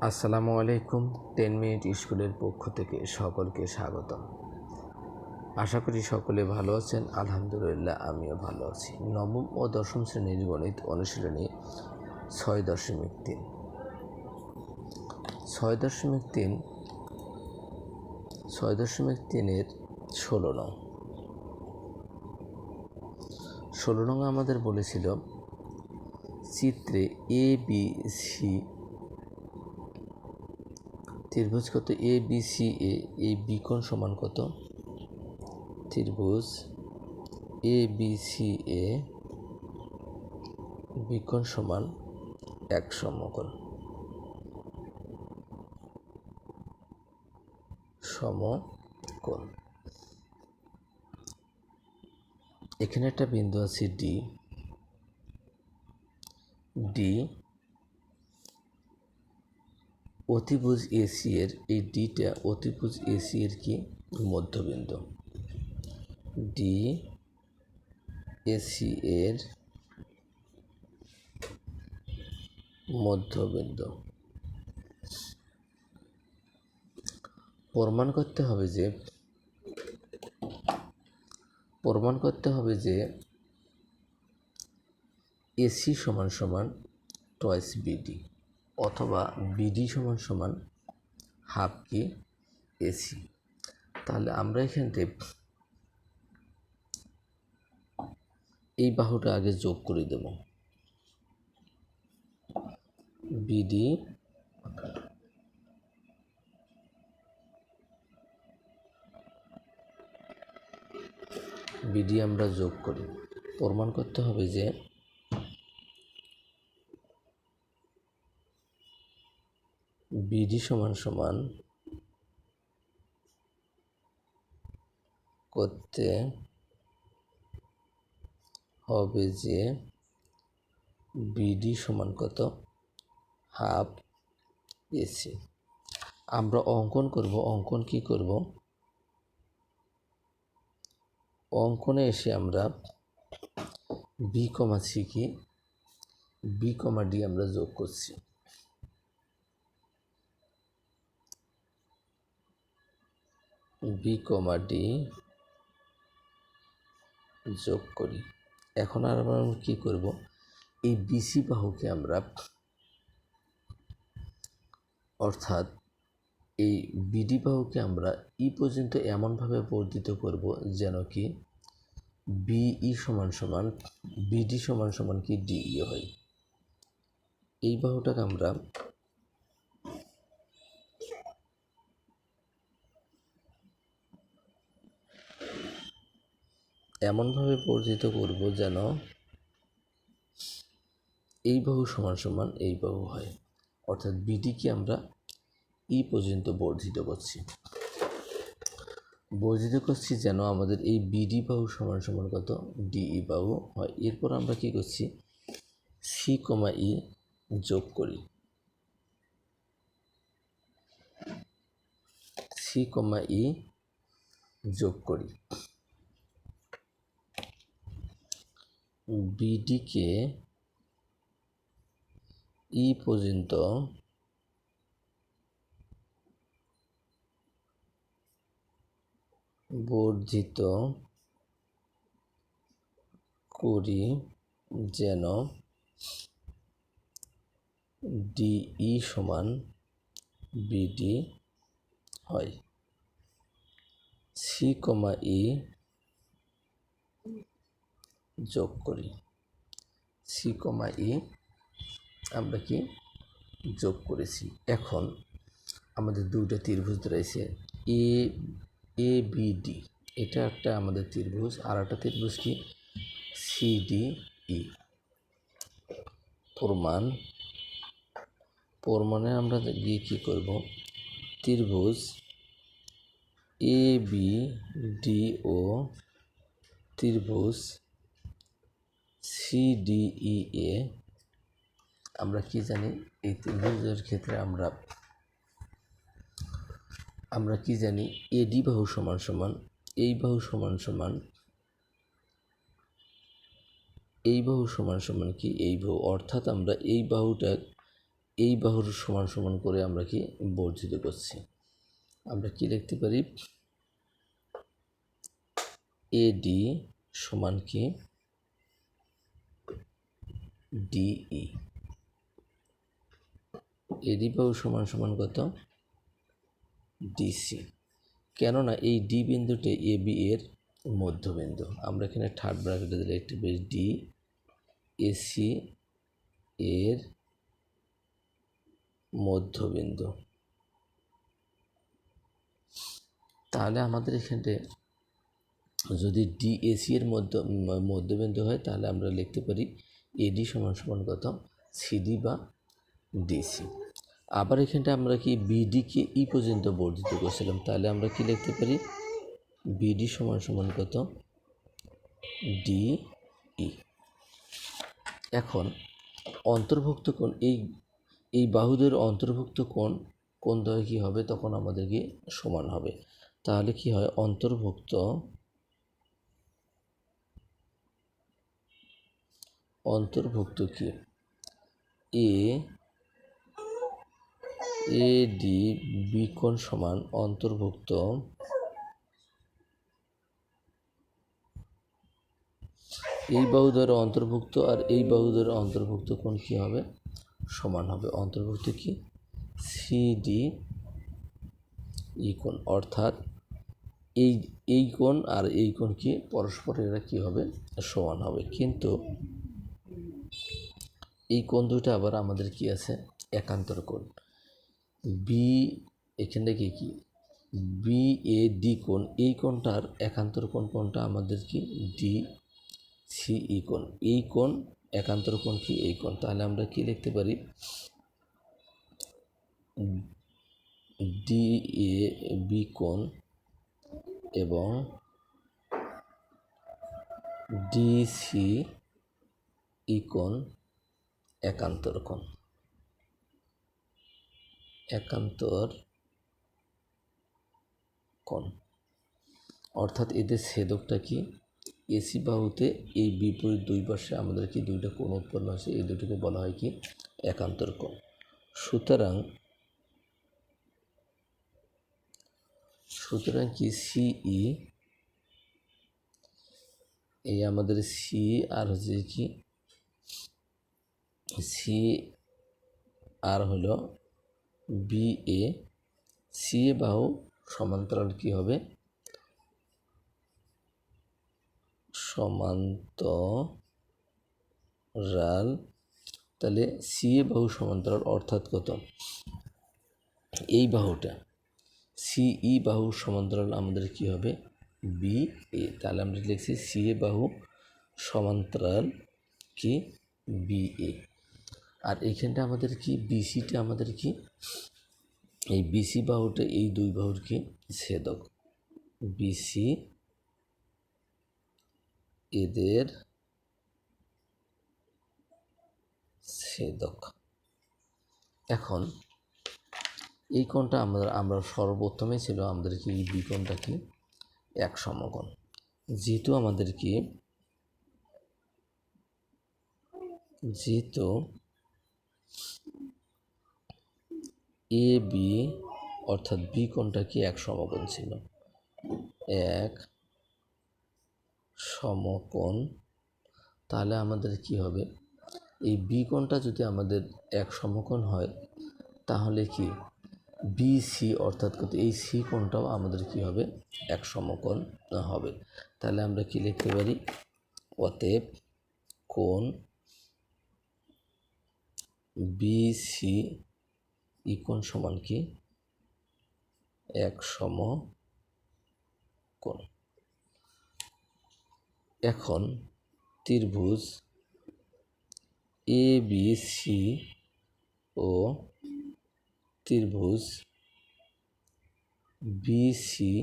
আসসালামু আলাইকুম। 10 মিনিট স্কুলের পক্ষ থেকে সকলকে স্বাগতম। আশা করি সকলে ভালো আছেন। আলহামদুলিল্লাহ আমিও ভালো আছি। নবম ও দশম শ্রেণীর গণিত অনুশীলনী 6.3 6.3 16 নং 16 নং আমাদের বলেছিল চিত্রে এ বি সি ত্রিভুজ কত এ বি সি এ এই বিকোণ সমান কত? ত্রিভুজ এ বি সি এ বিকোণ সমান এক সমকোণ এখানে একটা বিন্দু আছে ডি অতিভুজ এসি এর এই ডিটা অতিভুজ এসি এর কি মধ্যবিন্দু। ডি এসি এর মধ্যবিন্দু। প্রমাণ করতে হবে যে এসি সমান সমান টয়েস বিডি অথবা বিডি সমান সমান হাফ কি এসি। তাহলে আমরা এখান থেকে এই বাহুটা আগে যোগ করে দেব। বিডি আমরা যোগ করি। প্রমাণ করতে হবে যে বিডি সমান সমান করতে হবে যে বিডি সমান কত হাফ এসি। আমরা অঙ্কন করব। অঙ্কনে এসে আমরা বি কমা সি কি বি কমা ডি আমরা যোগ করছি। বি কমা ডি যোগ করি। এখন আর আমরা কি করব, এই বিসি বাহুকে আমরা অর্থাৎ এই বিডি বাহুকে আমরা ই পর্যন্ত এমনভাবে বর্ধিত করব যেন কি বিই সমান সমান বিডি সমান সমান কি ডিই হয়। এই বাহুটাকে আমরা এমনভাবে বর্ধিত করব যেন এই বাহু সমান সমান এই বাহু হয়। অর্থাৎ বিডিকে আমরা ই পর্যন্ত বর্ধিত করছি যেন আমাদের এই বিডি বাহু সমান সমান কত ডিই বাহু হয়। এরপর আমরা কি করছি, সি কমা ই যোগ করি। সি কমা ই যোগ করি। বিডিকে ই পর্যন্ত বর্ধিত করি যেন ডিই সমান বিডি হয়। সি কমা ই যোগ করি। সি কমা ই আমরা কি যোগ করেছি। এখন আমাদের দুইটা ত্রিভুজ রয়েছে এ বি ডি, এটা একটা আমাদের ত্রিভুজ, আর একটা ত্রিভুজ কি সিডিই। প্রমাণে আমরা গিয়ে কী করব, ত্রিভুজ এ বি ডি ও ত্রিভুজ সিডিই এ আমরা কি জানি, এই ত্রিভুজের ক্ষেত্রে আমরা কি জানি, এডি বাহু সমান সমান এই বাহু সমান সমান এই বাহু সমান সমান কি এই বাহু। অর্থাৎ আমরা এই বাহুটা এই বাহুর সমান সমান করে আমরা কি বর্ধিত করছি। আমরা কি লিখতে পারি, এডি সমান কি ডিই। এডি বাহু সমান সমান কত, ডিসি। কেননা এই ডি বিন্দুটি এ বি এর মধ্যবিন্দু। আমরা এখানে থার্ড ব্র্যাকেটে দিলে একটি বেশ ডি এসি এর মধ্যবিন্দু। তাহলে আমাদের এখানে যদি ডিএসি এর মধ্যবিন্দু হয়, তাহলে আমরা লিখতে পারি এডি সমান সমান কত, সিডি বা ডিসি। আবার এখানটা আমরা কি বিডিকে ই পর্যন্ত বর্ধিত করছিলাম, তাহলে আমরা কি লিখতে পারি, বিডি সমান সমান কত, ডিই। এখন অন্তর্ভুক্ত কোণ, এই বাহুদের অন্তর্ভুক্ত কোণ দ্বয় কী হবে, তখন আমাদের কি সমান হবে। তাহলে কি হয়, অন্তর্ভুক্ত কি এ ডি বি কোণ সমান অন্তর্ভুক্ত এই বাহু দ্বারা অন্তর্ভুক্ত আর এই বাহু দ্বারা অন্তর্ভুক্ত কোণ কি হবে, সমান হবে। অন্তর্ভুক্ত কি সিডি ই কোণ, অর্থাৎ এই কোণ আর এই কোণ কি পরস্পর এরা কি হবে, সমান হবে। কিন্তু এই কোণ দুইটা আবার আমাদের কি আছে, একান্তর কোণ। বি এখানে কি বি এ ডি কোণ, এই কোণটার একান্তর কোণ কোণটা আমাদের কি ডি সি ই কোণ। এই কোণ একান্তর কোণ কি এই কোণ। তাহলে আমরা কি লিখতে পারি, ডি এ বি কোণ এবং ডি সি ই কোণ একান্তর কোণ। অর্থাৎ এদের ছেদকটা কি, এসি বাহুতে এই বিপরীত দুই পাশে আমাদের কি দুইটা কোণ উৎপন্ন হয়েছে, এই দুটোকে বলা হয় কি একান্তর কোণ। সুতরাং কি সিই, এই আমাদের সি আর হচ্ছে কি সি আর হলো বি এ, সি এ বাহু সমান্তরাল কি হবে, সমান্তরাল। তাহলে সি এ বাহু সমান্তরাল অর্থাৎ কত, এই বাহুটা সিই বাহু সমান্তরাল আমাদের কি হবে, বি এ। তাহলে আমরা লিখছি সি এ বাহু সমান্তরাল কি বি এ। আর এইখানটা আমাদের কি বিসিটা আমাদের কি, এই বিসি বাহুটা এই দুই বাহুর কি ছেদক, বিসি এদের ছেদক। এখন এই কোণটা আমরা সর্বপ্রথমে ছিল আমাদের কি এই বি কোণটা কি এক সমকোণ। যেহেতু এ বি অর্থাৎ বি কোণটা কি এক সমকোণ ছিল, এক সমকোণ। তাহলে আমাদের কি হবে, এই বি কোণটা যদি আমাদের এক সমকোণ হয়, তাহলে কি বিসি অর্থাৎ কত, এই সি কোণটাও আমাদের কি হবে এক সমকোণ হবে। তাহলে আমরা কি লিখতে পারি, অতএব কোণ বিসি ই কোণ সমান কি এক সমকোণ। এখন ত্রিভুজ এ বি সি ও ত্রিভুজ বিসি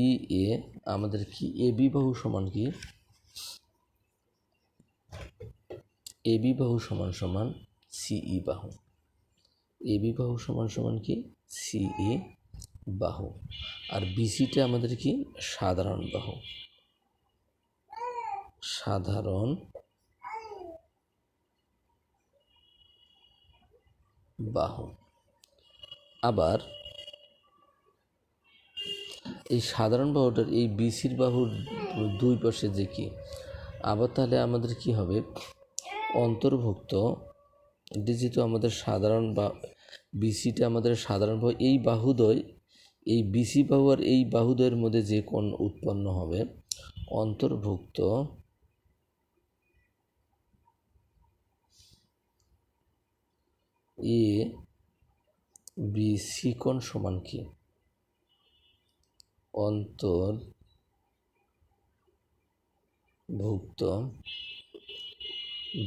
ই এ আমাদের কি এ বি বাহু সমান কি, এ বি বাহু সমান সমান সিই বাহু। এ বি বাহু সমান সমান কি সিই বাহু। আর বিসিটা আমাদের কি সাধারণ বাহু, সাধারণ বাহু। আবার এই সাধারণ বাহুটার এই বিসির বাহুর দুই পাশে যে কি, আবার তাহলে আমাদের কি হবে, অন্তর্ভুক্ত, এটি যেহেতু আমাদের সাধারণ বা বিসিটা আমাদের সাধারণ বাহু, এই বাহুদ্বয়, এই বিসি বাহু আর এই বাহুদ্বয়ের মধ্যে যে কোণ উৎপন্ন হবে, অন্তর্ভুক্ত এ বিসি কোণ সমান কি, অন্তর্ভুক্ত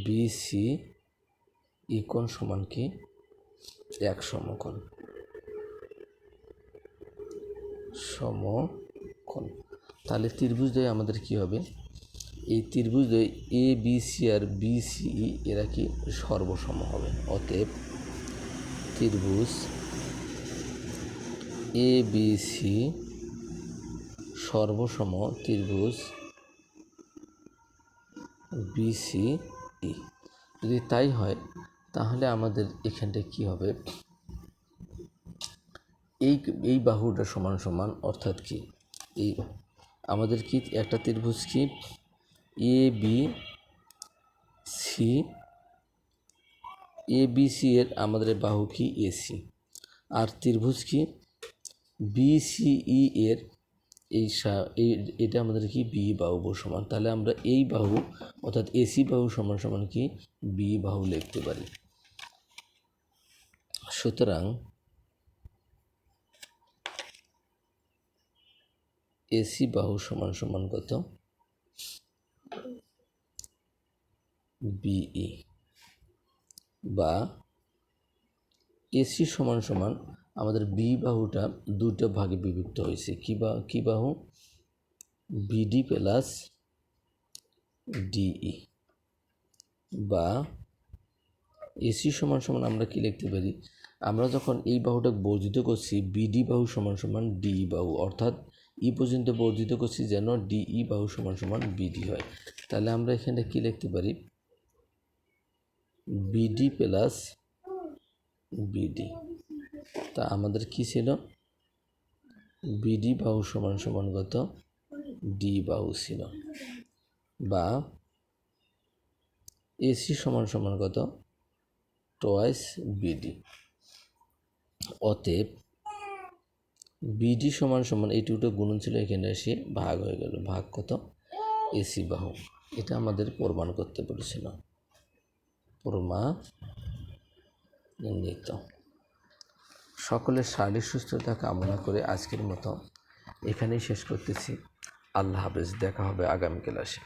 বিসি কোণ সমান কি, এক সমকোণ। তাহলে ত্রিভুজদ্বয় আমাদের কি হবে, এই ত্রিভুজদ্বয় A B C R B C এরা কি সর্বসম হবে। অতএব ত্রিভুজ এ বি সি সর্বসম ত্রিভুজ বি সি ই। যদি তাই হয় তাহলে আমাদের এখানটা কি হবে, এই বাহুটা সমান সমান, অর্থাৎ কি এই আমাদের কি একটা ত্রিভুজ কি এ বি সি এর আমাদের বাহু কি এসি, আর ত্রিভুজ কি বিসিই এর এটা আমাদের কি বি বাহু সমান। তাহলে আমরা এই বাহু অর্থাৎ এসি বাহু সমান সমান কি বি বাহু লিখতে পারি। সুতরাং এসি বাহু সমান সমান কত, বিই, বা এসি সমান সমান আমাদের বি বাহুটা দুটো ভাগে বিভক্ত হয়েছে, কি বাহু, বিডি প্লাস ডিই, বা এসি সমান সমান আমরা কি লিখতে পারি, আমরা যখন এই বাহুটা বর্ধিত করছি বিডি বাহু সমান সমান ডিই বাহু, অর্থাৎ পর্যন্ত বর্ধিত করছি যেন ডিই বাহু সমান সমান বিডি হয়। তাহলে আমরা এখানে কি লিখতে পারি, বিডি প্লাস বিডি। তা আমাদের কি ছিল, বিডি বাহু সমান সমান কত, ডি বাহু ছিল, বা এসি সমান সমান কত, টয়েস বিডি। অতএব বিডি সমান সমান এই দুটো গুণন ছিল, এখানে এসে ভাগ হয়ে গেল, ভাগ কত, এসি বাহু। এটা আমাদের প্রমাণ করতে বলেছিল, প্রমাণিত। সকলের শারীরিক সুস্থতা কামনা করে আজকের মতো এখানেই শেষ করতেছি। আল্লাহ হাফেজ, দেখা হবে আগামী ক্লাসে।